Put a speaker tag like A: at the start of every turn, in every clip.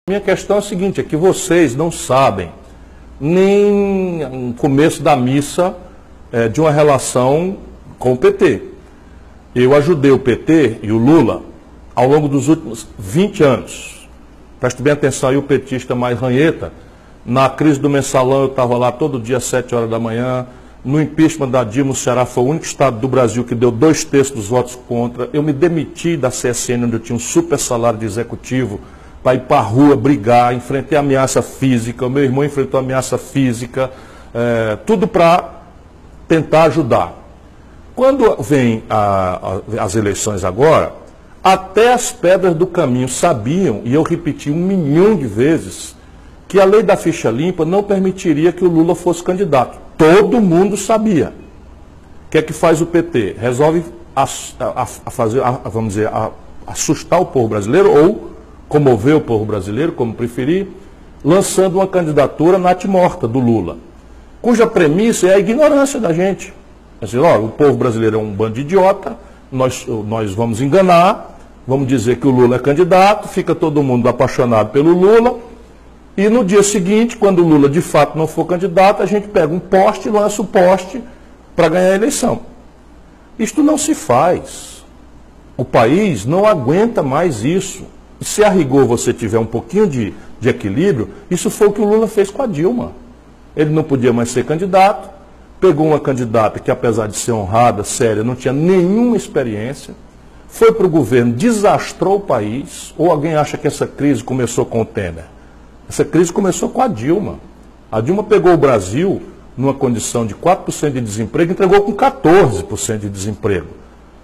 A: Minha questão é a seguinte, é que vocês não sabem nem o começo da missa de uma relação com o PT. Eu ajudei o PT e o Lula ao longo dos últimos 20 anos. Preste bem atenção aí, o petista mais ranheta. Na crise do mensalão eu estava lá todo dia às 7 horas da manhã. No impeachment da Dilma, o Ceará foi o único estado do Brasil que deu 2/3 dos votos contra. Eu me demiti da CSN, onde eu tinha um super salário de executivo, para ir para a rua brigar, enfrentei ameaça física, o meu irmão enfrentou ameaça física, tudo para tentar ajudar. Quando vem as eleições agora, até as pedras do caminho sabiam, e eu repeti 1 milhão de vezes, que a lei da ficha limpa não permitiria que o Lula fosse candidato. Todo mundo sabia. O que é que faz o PT? Resolve assustar o povo brasileiro ou comover o povo brasileiro, como preferir, lançando uma candidatura natimorta do Lula, cuja premissa é a ignorância da gente. Assim, ó, o povo brasileiro é um bando de idiota, nós vamos enganar, vamos dizer que o Lula é candidato, fica todo mundo apaixonado pelo Lula, e no dia seguinte, quando o Lula de fato não for candidato, a gente pega um poste e lança o poste para ganhar a eleição. Isto não se faz. O país não aguenta mais isso. E se a rigor você tiver um pouquinho de equilíbrio, isso foi o que o Lula fez com a Dilma. Ele não podia mais ser candidato, pegou uma candidata que, apesar de ser honrada, séria, não tinha nenhuma experiência, foi para o governo, desastrou o país. Ou alguém acha que essa crise começou com o Temer? Essa crise começou com a Dilma. A Dilma pegou o Brasil numa condição de 4% de desemprego e entregou com 14% de desemprego.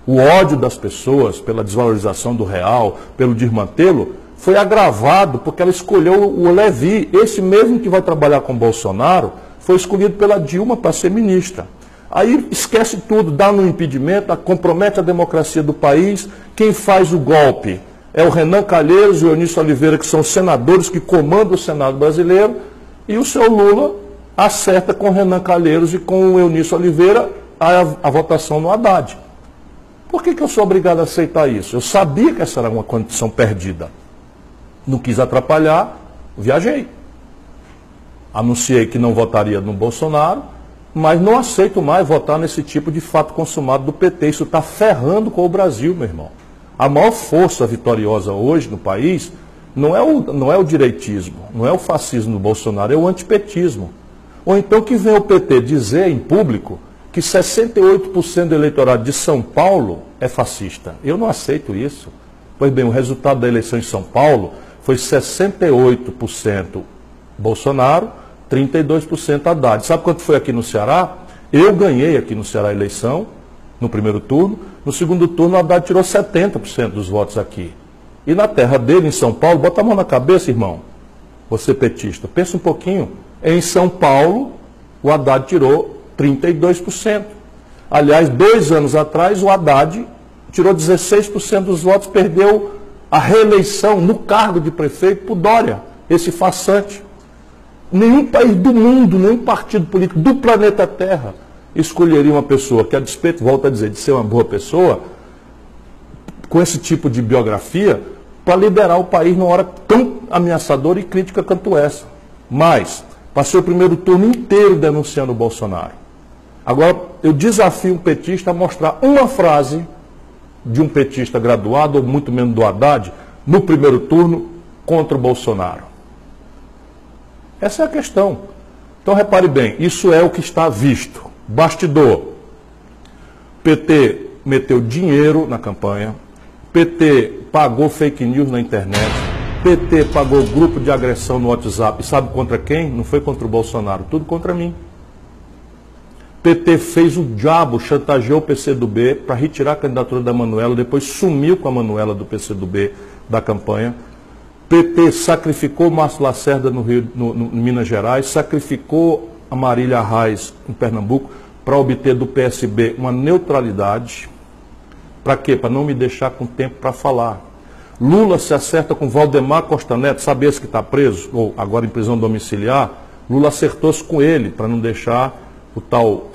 A: O ódio das pessoas pela desvalorização do real, pelo desmantelo, foi agravado porque ela escolheu o Levi, esse mesmo que vai trabalhar com Bolsonaro, foi escolhido pela Dilma para ser ministra. Aí esquece tudo, dá no impedimento, compromete a democracia do país. Quem faz o golpe é o Renan Calheiros e o Eunício Oliveira, que são senadores que comandam o Senado brasileiro, e o seu Lula acerta com o Renan Calheiros e com o Eunício Oliveira a votação no Haddad. Por que eu sou obrigado a aceitar isso? Eu sabia que essa era uma condição perdida. Não quis atrapalhar, viajei. Anunciei que não votaria no Bolsonaro, mas não aceito mais votar nesse tipo de fato consumado do PT. Isso está ferrando com o Brasil, meu irmão. A maior força vitoriosa hoje no país não é o direitismo, não é o fascismo do Bolsonaro, é o antipetismo. Ou então que vem o PT dizer em público que 68% do eleitorado de São Paulo é fascista. Eu não aceito isso. Pois bem, o resultado da eleição em São Paulo foi 68% Bolsonaro, 32% Haddad. Sabe quanto foi aqui no Ceará? Eu ganhei aqui no Ceará a eleição, no primeiro turno. No segundo turno, o Haddad tirou 70% dos votos aqui. E na terra dele, em São Paulo, bota a mão na cabeça, irmão. Você petista, pensa um pouquinho. Em São Paulo, o Haddad tirou 32%. Aliás, 2 anos atrás, o Haddad tirou 16% dos votos, perdeu a reeleição no cargo de prefeito por Dória, esse farsante. Nenhum país do mundo, nenhum partido político do planeta Terra escolheria uma pessoa que, a despeito, volto a dizer, de ser uma boa pessoa, com esse tipo de biografia, para liderar o país numa hora tão ameaçadora e crítica quanto essa. Mas, passei o primeiro turno inteiro denunciando o Bolsonaro. Agora, eu desafio um petista a mostrar uma frase de um petista graduado, ou muito menos do Haddad, no primeiro turno, contra o Bolsonaro. Essa é a questão. Então, repare bem, isso é o que está visto. Bastidor. PT meteu dinheiro na campanha, PT pagou fake news na internet, PT pagou grupo de agressão no WhatsApp. E sabe contra quem? Não foi contra o Bolsonaro, tudo contra mim. PT fez o diabo, chantageou o PCdoB para retirar a candidatura da Manuela, depois sumiu com a Manuela do PCdoB da campanha. PT sacrificou o Márcio Lacerda no Minas Gerais, sacrificou a Marília Reis em Pernambuco para obter do PSB uma neutralidade. Para quê? Para não me deixar com tempo para falar. Lula se acerta com Valdemar Costa Neto, sabe esse que está preso, ou agora em prisão domiciliar? Lula acertou-se com ele para não deixar o tal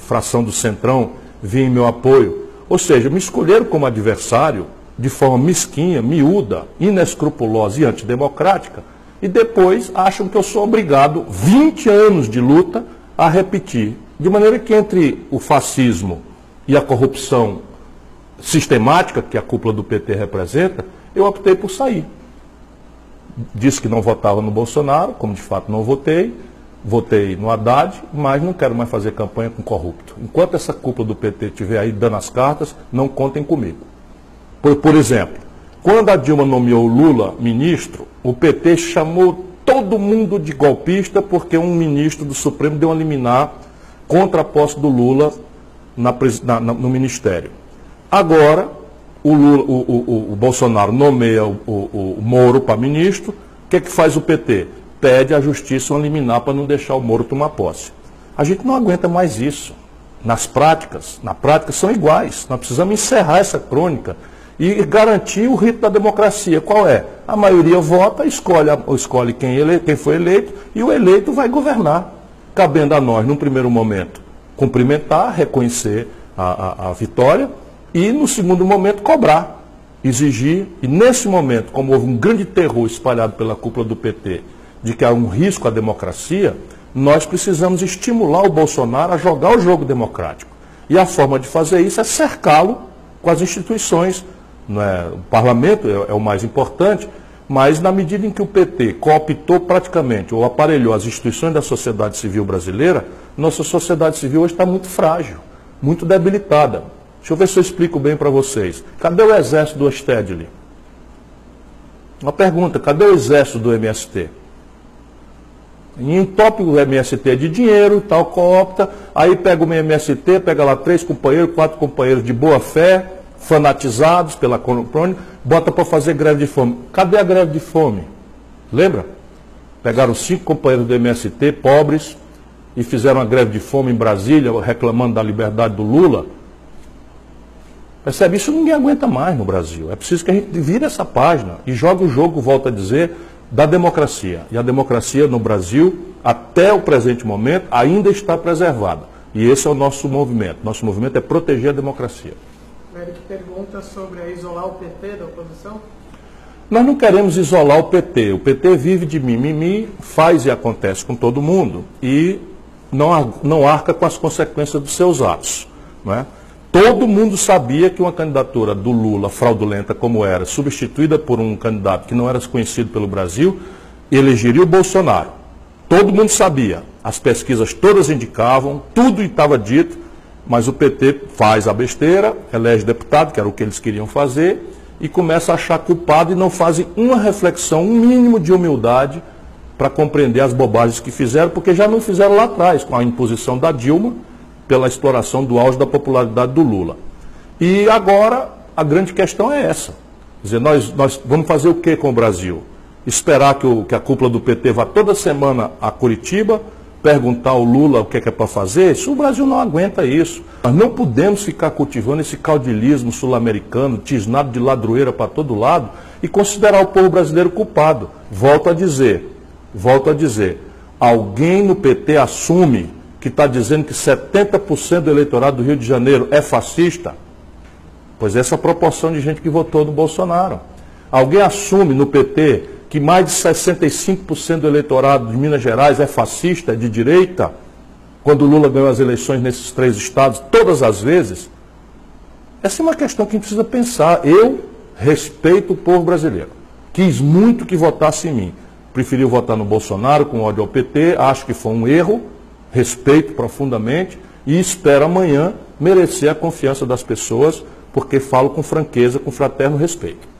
A: fração do Centrão vir em meu apoio. Ou seja, me escolheram como adversário de forma mesquinha, miúda, inescrupulosa e antidemocrática, e depois acham que eu sou obrigado, 20 anos de luta, a repetir. De maneira que entre o fascismo e a corrupção sistemática que a cúpula do PT representa, eu optei por sair. Disse que não votava no Bolsonaro, como de fato não votei, votei no Haddad, mas não quero mais fazer campanha com corrupto. Enquanto essa cúpula do PT estiver aí dando as cartas, não contem comigo. Por exemplo, quando a Dilma nomeou Lula ministro, o PT chamou todo mundo de golpista porque um ministro do Supremo deu uma liminar contra a posse do Lula no ministério. Agora, o Bolsonaro nomeia o Moro para ministro, o que é que faz o PT? Pede à justiça uma liminar para não deixar o Moro tomar posse. A gente não aguenta mais isso. Na prática são iguais. Nós precisamos encerrar essa crônica e garantir o rito da democracia. Qual é? A maioria vota, escolhe quem foi eleito e o eleito vai governar. Cabendo a nós, num primeiro momento, cumprimentar, reconhecer a vitória e, no segundo momento, cobrar, exigir. E, nesse momento, como houve um grande terror espalhado pela cúpula do PT de que há um risco à democracia, nós precisamos estimular o Bolsonaro a jogar o jogo democrático. E a forma de fazer isso é cercá-lo com as instituições. Não é? O parlamento é o mais importante, mas na medida em que o PT cooptou praticamente ou aparelhou as instituições da sociedade civil brasileira, nossa sociedade civil hoje está muito frágil, muito debilitada. Deixa eu ver se eu explico bem para vocês. Cadê o exército do Stedley? Uma pergunta, cadê o exército do MST? E entope o MST de dinheiro, tal, coopta, aí pega o MST, pega lá 3 companheiros, 4 companheiros de boa fé, fanatizados pela crônica, bota para fazer greve de fome. Cadê a greve de fome? Lembra? Pegaram 5 companheiros do MST, pobres, e fizeram uma greve de fome em Brasília, reclamando da liberdade do Lula. Percebe? Isso ninguém aguenta mais no Brasil. É preciso que a gente vire essa página e jogue o jogo, volto a dizer, da democracia. E a democracia no Brasil, até o presente momento, ainda está preservada. E esse é o nosso movimento. Nosso movimento é proteger a democracia.
B: O Eric pergunta sobre isolar o PT da oposição.
A: Nós não queremos isolar o PT. O PT vive de mimimi, faz e acontece com todo mundo e não arca com as consequências dos seus atos. Não é? Todo mundo sabia que uma candidatura do Lula, fraudulenta como era, substituída por um candidato que não era conhecido pelo Brasil, elegeria o Bolsonaro. Todo mundo sabia. As pesquisas todas indicavam, tudo estava dito, mas o PT faz a besteira, elege deputado, que era o que eles queriam fazer, e começa a achar culpado e não fazem uma reflexão, um mínimo de humildade para compreender as bobagens que fizeram, porque já não fizeram lá atrás, com a imposição da Dilma, pela exploração do auge da popularidade do Lula. E agora a grande questão é essa. Quer dizer, nós vamos fazer o que com o Brasil? Esperar que a cúpula do PT vá toda semana a Curitiba, perguntar ao Lula o que é para fazer? Isso, o Brasil não aguenta isso. Nós não podemos ficar cultivando esse caudilismo sul-americano, tisnado de ladroeira para todo lado, e considerar o povo brasileiro culpado. Volto a dizer, alguém no PT assume que está dizendo que 70% do eleitorado do Rio de Janeiro é fascista? Pois essa é a proporção de gente que votou no Bolsonaro. Alguém assume no PT que mais de 65% do eleitorado de Minas Gerais é fascista, é de direita, quando o Lula ganhou as eleições nesses 3 estados, todas as vezes? Essa é uma questão que a gente precisa pensar. Eu respeito o povo brasileiro. Quis muito que votasse em mim. Preferiu votar no Bolsonaro com ódio ao PT, acho que foi um erro, respeito profundamente e espero amanhã merecer a confiança das pessoas, porque falo com franqueza, com fraterno respeito.